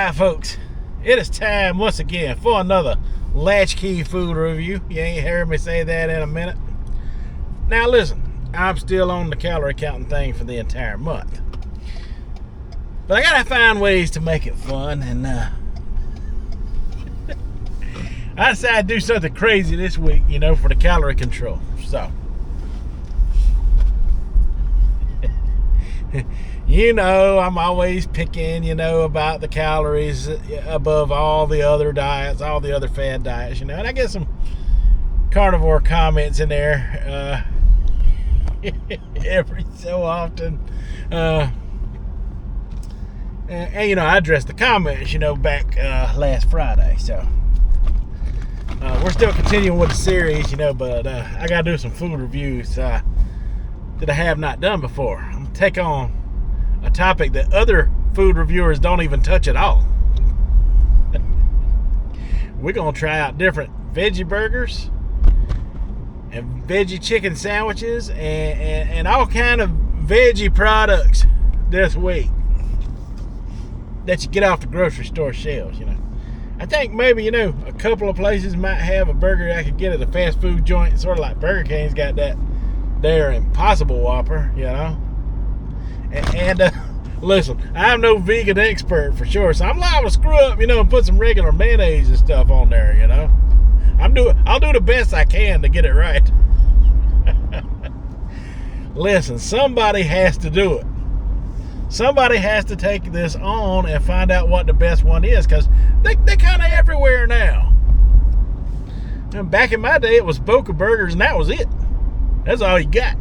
Alright folks, it is time once again for another latchkey food review. You ain't heard me say that in a minute. Now listen, I'm still on the calorie counting thing for the entire month, but I gotta find ways to make it fun, and I decided to do something crazy this week, for the calorie control. So I'm always picking, about the calories above all the other diets, all the other fad diets, and I get some carnivore comments in there every so often. And I addressed the comments, back last Friday. So we're still continuing with the series, but I got to do some food reviews that I have not done before. I'm going to take on a topic that other food reviewers don't even touch at all. We're going to try out different veggie burgers and veggie chicken sandwiches and all kind of veggie products this week that you get off the grocery store shelves. I think maybe, a couple of places might have a burger I could get at a fast food joint, sort of like Burger King's got that their Impossible Whopper, And listen, I'm no vegan expert for sure, so I'm liable to screw up, and put some regular mayonnaise and stuff on there, I'll do the best I can to get it right. Listen, somebody has to do it. Somebody has to take this on and find out what the best one is, because they're kind of everywhere now. And back in my day, it was BOCA burgers, and that was it. That's all you got.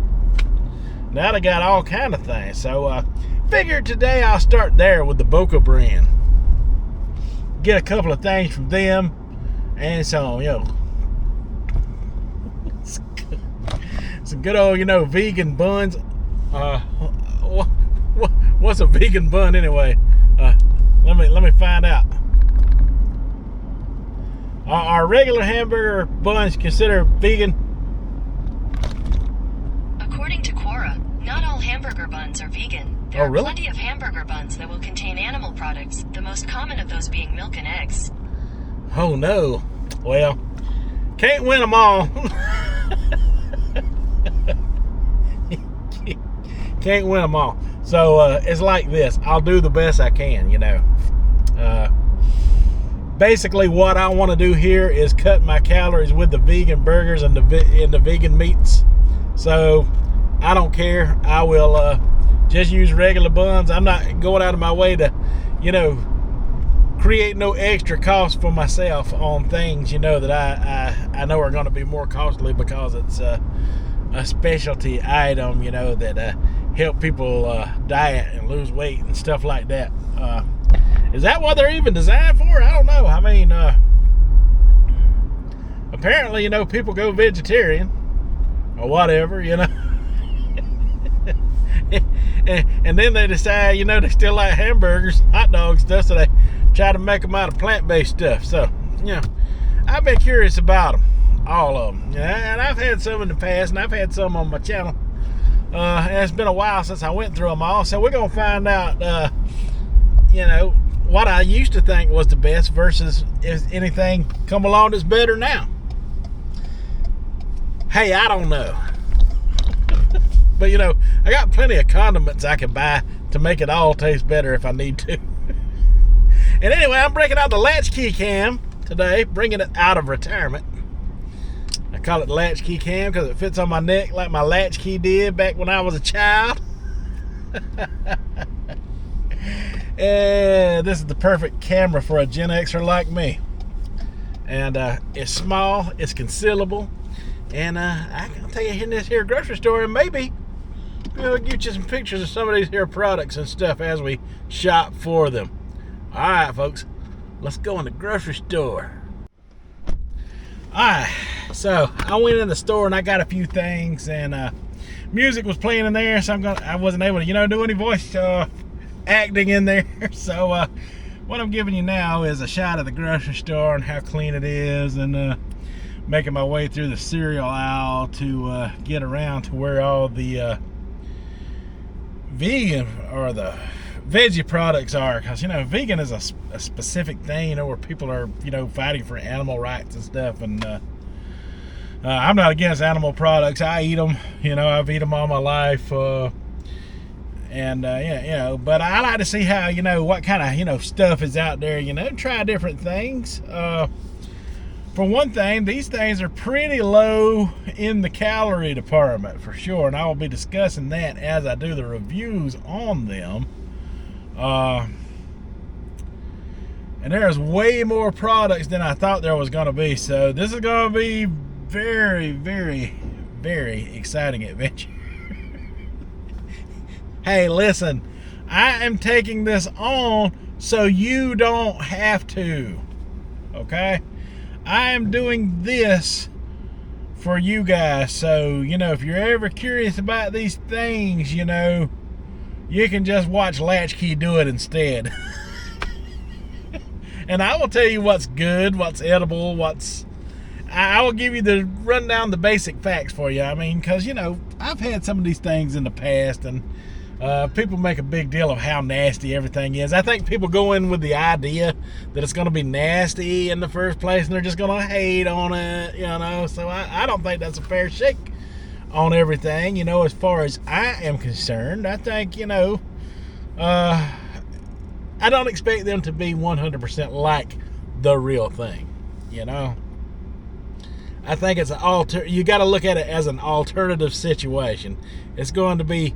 Now they got all kind of things. So figured today I'll start there with the BOCA brand. Get a couple of things from them and some, some good old, vegan buns. What's a vegan bun anyway? Let me find out. Are regular hamburger buns considered vegan? According to Quora, not all hamburger buns are vegan. There are plenty of hamburger buns that will contain animal products, the most common of those being milk and eggs. Oh no. Well, can't win them all. Can't win them all. So it's like this. I'll do the best I can, Basically, what I want to do here is cut my calories with the vegan burgers and the vegan meats. So I don't care. I will just use regular buns. I'm not going out of my way to, create no extra cost for myself on things, that I know are going to be more costly because it's a specialty item, that help people diet and lose weight and stuff like that. Is that what they're even designed for? I don't know. I mean, apparently, people go vegetarian or whatever, and then they decide, they still like hamburgers, hot dogs, stuff, so they try to make them out of plant-based stuff. So, I've been curious about them, all of them. And I've had some in the past, and I've had some on my channel. And it's been a while since I went through them all, so we're going to find out, what I used to think was the best versus if anything come along that's better now. Hey, I don't know. But, I got plenty of condiments I can buy to make it all taste better if I need to. And anyway, I'm breaking out the latchkey cam today, bringing it out of retirement. I call it the latchkey cam because it fits on my neck like my latchkey did back when I was a child. And this is the perfect camera for a Gen Xer like me. And it's small, it's concealable, and I can take you in this here grocery store and maybe get you some pictures of some of these here products and stuff as we shop for them. All right, folks, let's go in the grocery store. All right, so I went in the store and I got a few things, and music was playing in there, so I wasn't able to do any voice acting in there. So what I'm giving you now is a shot of the grocery store and how clean it is, and making my way through the cereal aisle to get around to where all the vegan or the veggie products are, because vegan is a specific thing, where people are fighting for animal rights and stuff. And I'm not against animal products. I eat them. I've eaten them all my life. And but I like to see how what kind of stuff is out there. Try different things. For one thing, these things are pretty low in the calorie department for sure, and I will be discussing that as I do the reviews on them. And there's way more products than I thought there was going to be, so this is going to be very, very, very exciting adventure. Hey, listen, I am taking this on so you don't have to, okay? I am doing this for you guys, so if you're ever curious about these things, you can just watch Latchkey do it instead. And I will tell you what's good, what's edible, I will give you the rundown, the basic facts for you. I mean, because I've had some of these things in the past, and people make a big deal of how nasty everything is. I think people go in with the idea that it's going to be nasty in the first place, and they're just going to hate on it, So I don't think that's a fair shake on everything, as far as I am concerned. I think, I don't expect them to be 100% like the real thing, I think it's you got to look at it as an alternative situation. It's going to be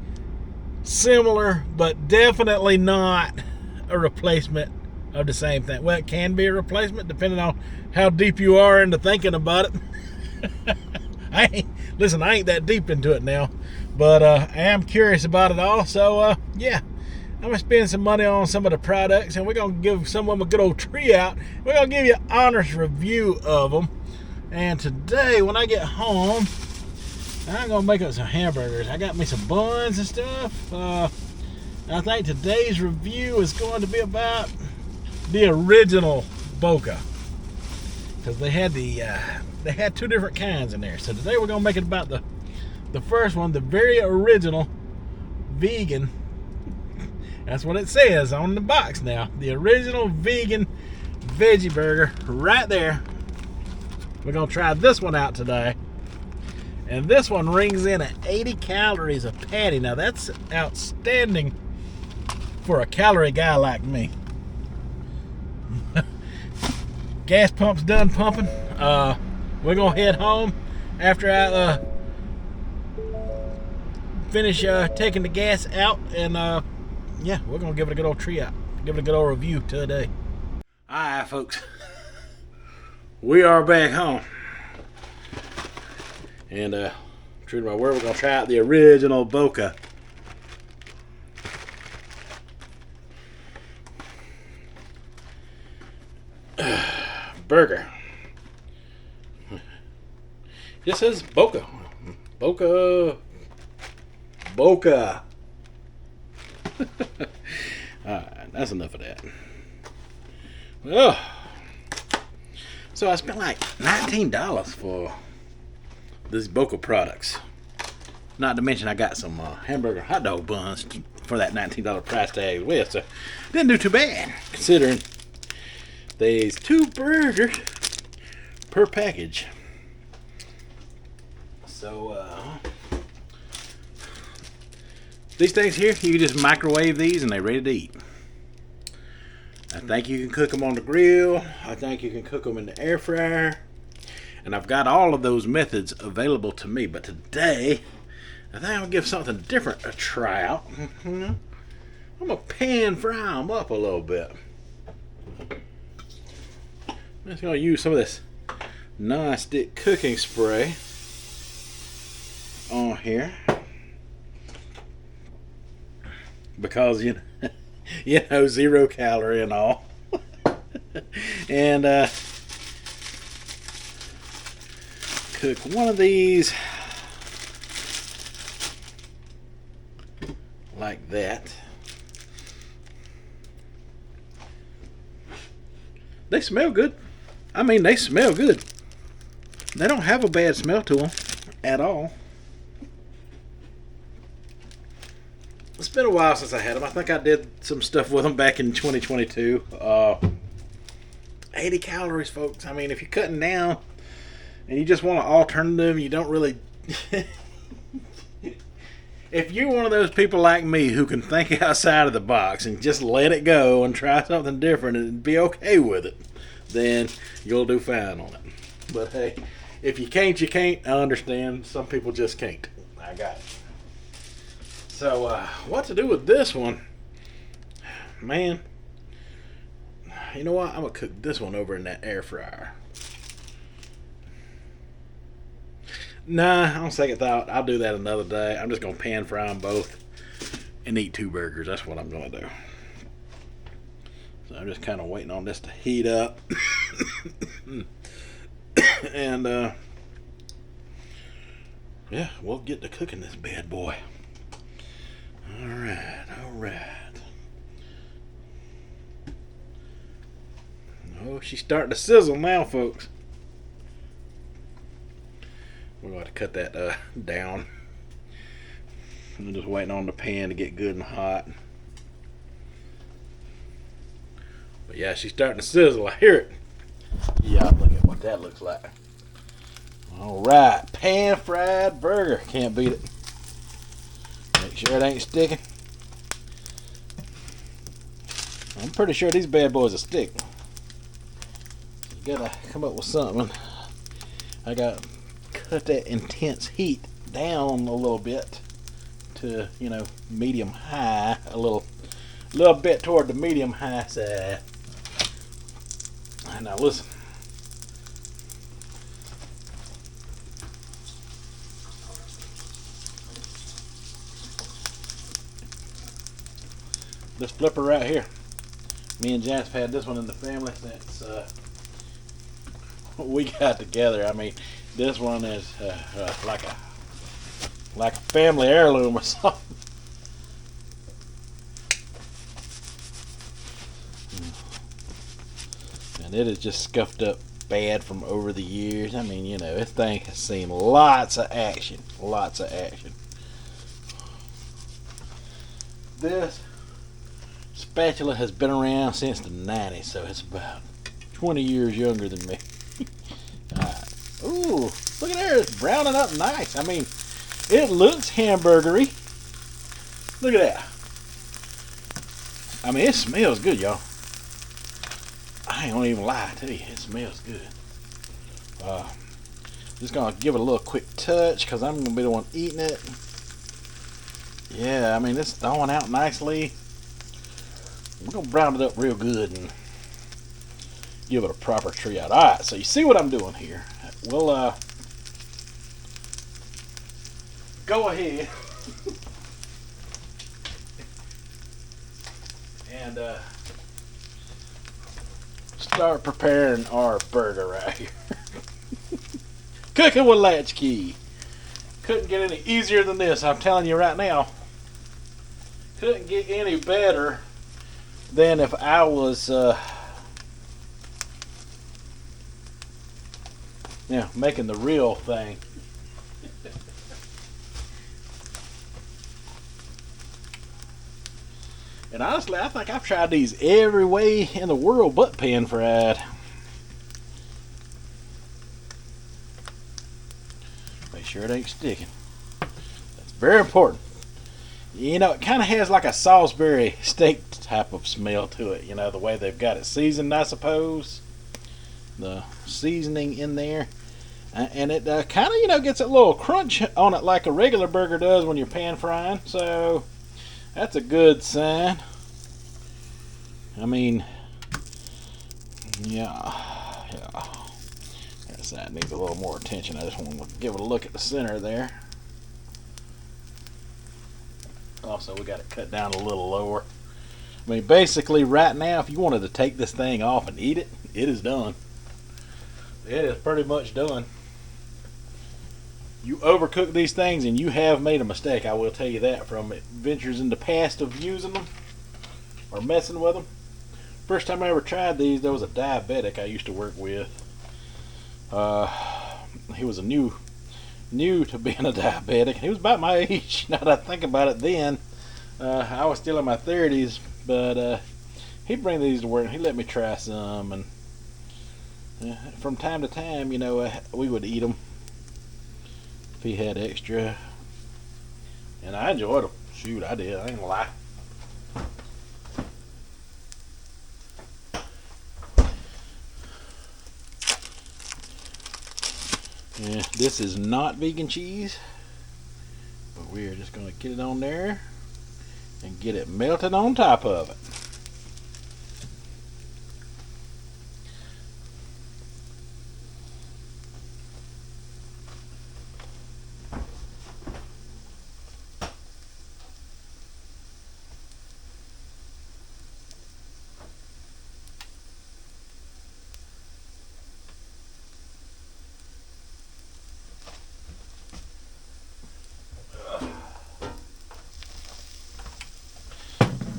similar, but definitely not a replacement of the same thing. Well, it can be a replacement depending on how deep you are into thinking about it. I ain't that deep into it now, but I am curious about it all. So yeah, I'm gonna spend some money on some of the products, and we're gonna give some of them a good old tree out. We're gonna give you an honest review of them. And today, when I get home, I'm going to make up some hamburgers. I got me some buns and stuff. I think today's review is going to be about the original BOCA, because they had two different kinds in there. So today we're going to make it about the first one, the very original vegan. That's what it says on the box now. The original vegan veggie burger right there. We're going to try this one out today. And this one rings in at 80 calories a patty. Now that's outstanding for a calorie guy like me. Gas pump's done pumping. We're gonna head home after I finish taking the gas out, and yeah, we're gonna give it a good old tree out. Give it a good old review today. Alright, folks. We are back home. And true to my word, we're going to try out the original BOCA. Burger. This says BOCA. BOCA. BOCA. Alright, that's enough of that. Oh. So I spent like $19 for these BOCA products. Not to mention I got some hamburger hot dog buns for that $19 price tag as well. So didn't do too bad considering there's 2 burgers per package. So these things here, you can just microwave these and they're ready to eat. I think you can cook them on the grill. I think you can cook them in the air fryer. And I've got all of those methods available to me. But today, I think I'll give something different a try out. I'm going to pan fry them up a little bit. I'm just going to use some of this non-stick cooking spray on here. Because, you know, 0 calorie and all. And, cook one of these like that. They smell good. I mean, they smell good. They don't have a bad smell to them at all. been a while since I had them. I think I did some stuff with them back in 2022. 80 calories, folks. I mean, if you're cutting down and you just want an alternative, you don't really... If you're one of those people like me who can think outside of the box and just let it go and try something different and be okay with it, then you'll do fine on it. But hey, if you can't, you can't. I understand. Some people just can't. I got it. So, what to do with this one? Man, you know what? I'm going to cook this one over in that air fryer. Nah, on second thought, I'll do that another day. I'm just going to pan fry them both and eat 2 burgers. That's what I'm going to do. So I'm just kind of waiting on this to heat up. And, yeah, we'll get to cooking this bad boy. Alright. Oh, she's starting to sizzle now, folks. We're going to cut that down. I'm just waiting on the pan to get good and hot. But yeah, she's starting to sizzle. I hear it. Yeah, look at what that looks like. Alright, pan fried burger. Can't beat it. Make sure it ain't sticking. I'm pretty sure these bad boys will stick. You gotta come up with something. I got cut that intense heat down a little bit to, medium high, a little bit toward the medium high side. Now listen. This flipper right here. Me and Jasper had this one in the family since we got together. I mean, this one is like a family heirloom or something. And it is just scuffed up bad from over the years. I mean, this thing has seen lots of action. This spatula has been around since the 90s, so it's about 20 years younger than me. Alright. Ooh, look at there, it's browning up nice. I mean, it looks hamburgery. Look at that. I mean, it smells good, y'all. I ain't gonna even lie to you, it smells good. Just gonna give it a little quick touch because I'm gonna be the one eating it. Yeah, I mean, it's thawing out nicely. We're gonna brown it up real good and give it a proper try out. Alright, so you see what I'm doing here. We'll go ahead and start preparing our burger right here. Cooking with latchkey. Couldn't get any easier than this, I'm telling you right now. Couldn't get any better than if I was making the real thing. And honestly, I think I've tried these every way in the world but pan fried. Make sure it ain't sticking. That's very important. It kind of has like a Salisbury steak type of smell to it. The way they've got it seasoned, I suppose. The seasoning in there. And it kind of, gets a little crunch on it like a regular burger does when you're pan frying. So, that's a good sign. I mean, yeah. That side needs a little more attention. I just want to give it a look at the center there. Also, we got it cut down a little lower. I mean, basically, right now, if you wanted to take this thing off and eat it, it is done. It is pretty much done. You overcook these things and you have made a mistake. I will tell you that from adventures in the past of using them or messing with them. First time I ever tried these, there was a diabetic I used to work with. He was new to being a diabetic. He was about my age. Now that I think about it then, I was still in my 30s, but he'd bring these to work and he'd let me try some. And from time to time, you know, we would eat them if he had extra. And I enjoyed them. Shoot, I did. I ain't gonna lie. Yeah, this is not vegan cheese, but we're just gonna get it on there and get it melted on top of it.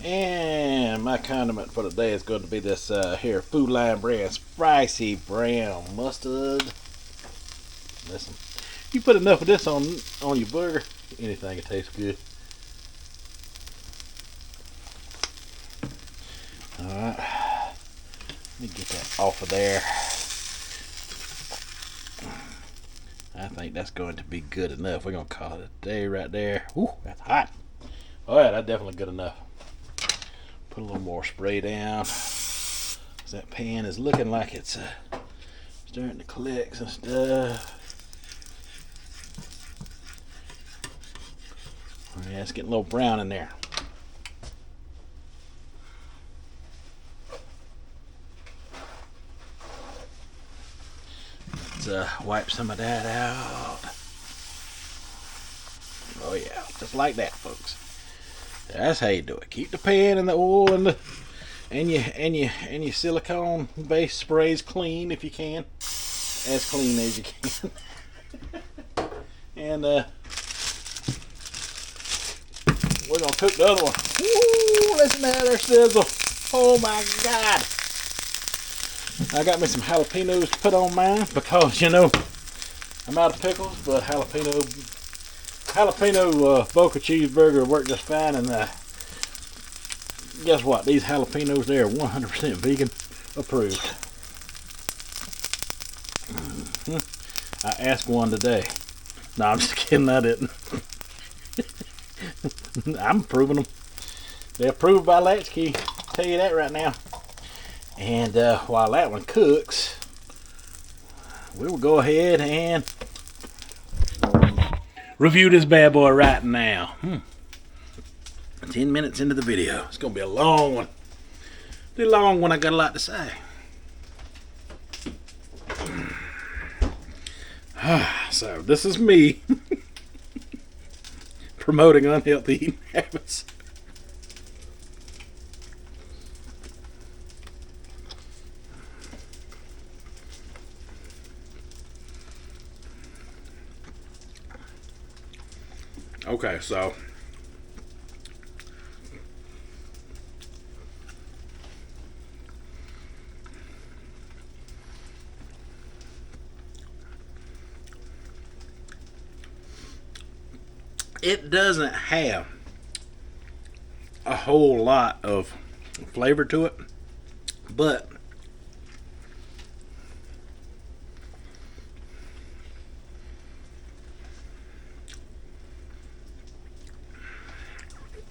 And my condiment for today is going to be this here Food Line brand spicy brown mustard. Listen, you put enough of this on your burger, anything will taste good. Alright, let me get that off of there. I think that's going to be good enough. We're going to call it a day right there. Ooh, that's hot. Oh yeah, that's definitely good enough. Put a little more spray down. That pan is looking like it's starting to collect some stuff. Oh, yeah, it's getting a little brown in there. Let's wipe some of that out. Oh yeah, just like that, folks. That's how you do it. Keep the pan and the oil and your silicone base sprays clean if you can, as clean as you can. And we're gonna cook the other one. Woo! Listen to that there sizzle. Oh my God! I got me some jalapenos to put on mine because you know I'm out of pickles, but jalapeno BOCA cheeseburger worked just fine. And guess what? These jalapenos, they are 100% vegan approved. I asked one today. No, I'm just kidding. I didn't. I'm approving them. They're approved by Latchkey. Tell you that right now. And while that one cooks, we will go ahead and review this bad boy right now. 10 minutes into the video. It's going to be a long one. Pretty long one. I got a lot to say. So this is me promoting unhealthy eating habits. Okay, so it doesn't have a whole lot of flavor to it, but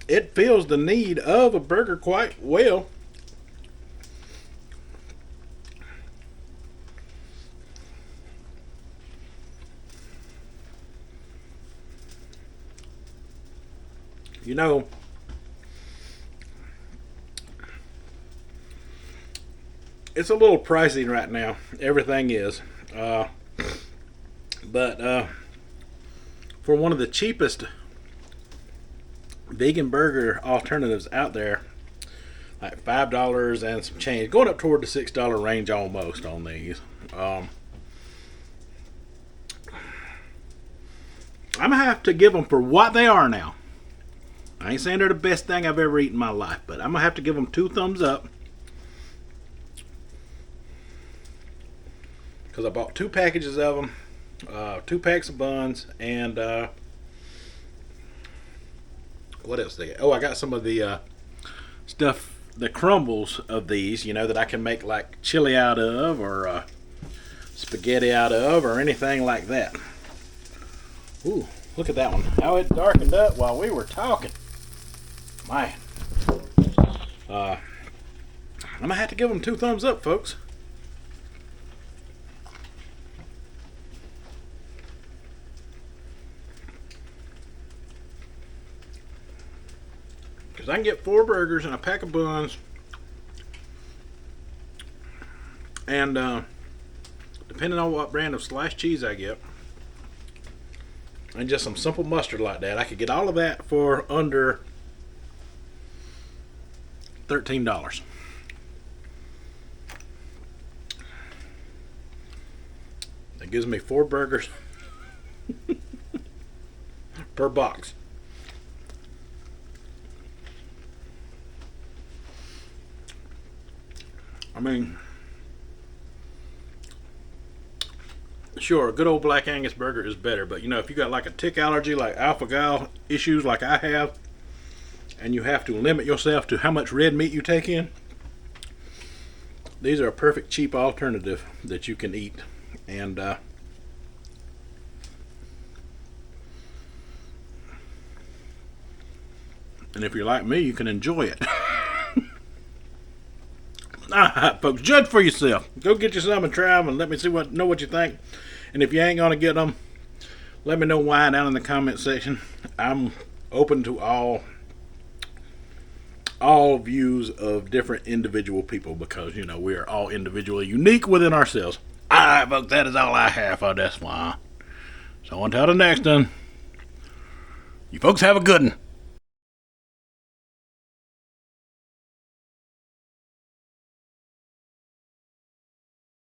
it fills the need of a burger quite well. You know, it's a little pricey right now. Everything is. But for one of the cheapest vegan burger alternatives out there, like $5 and some change, going up toward the $6 range almost on these. I'm gonna have to give them for what they are now. I ain't saying they're the best thing I've ever eaten in my life, but I'm gonna have to give them 2 thumbs up because I bought 2 packages of them, 2 packs of buns, and what else they got? Oh, I got some of the stuff, the crumbles of these, you know, that I can make like chili out of, or spaghetti out of, or anything like that. Ooh, look at that one. How it darkened up while we were talking. Man. I'm gonna have to give them 2 thumbs up, folks. Because I can get 4 burgers and a pack of buns, and depending on what brand of sliced cheese I get, and just some simple mustard like that, I could get all of that for under $13. That gives me 4 burgers per box. I mean, sure, a good old Black Angus burger is better, but you know, if you got like a tick allergy, like alpha-gal issues like I have, and you have to limit yourself to how much red meat you take in, these are a perfect cheap alternative that you can eat. And if you're like me, you can enjoy it. Alright, folks, judge for yourself. Go get you some and try them, and let me know what you think. And if you ain't gonna get them, let me know why down in the comment section. I'm open to all views of different individual people, because you know we are all individually unique within ourselves. Alright, folks, that is all I have for this one. So until the next one, you folks have a good one.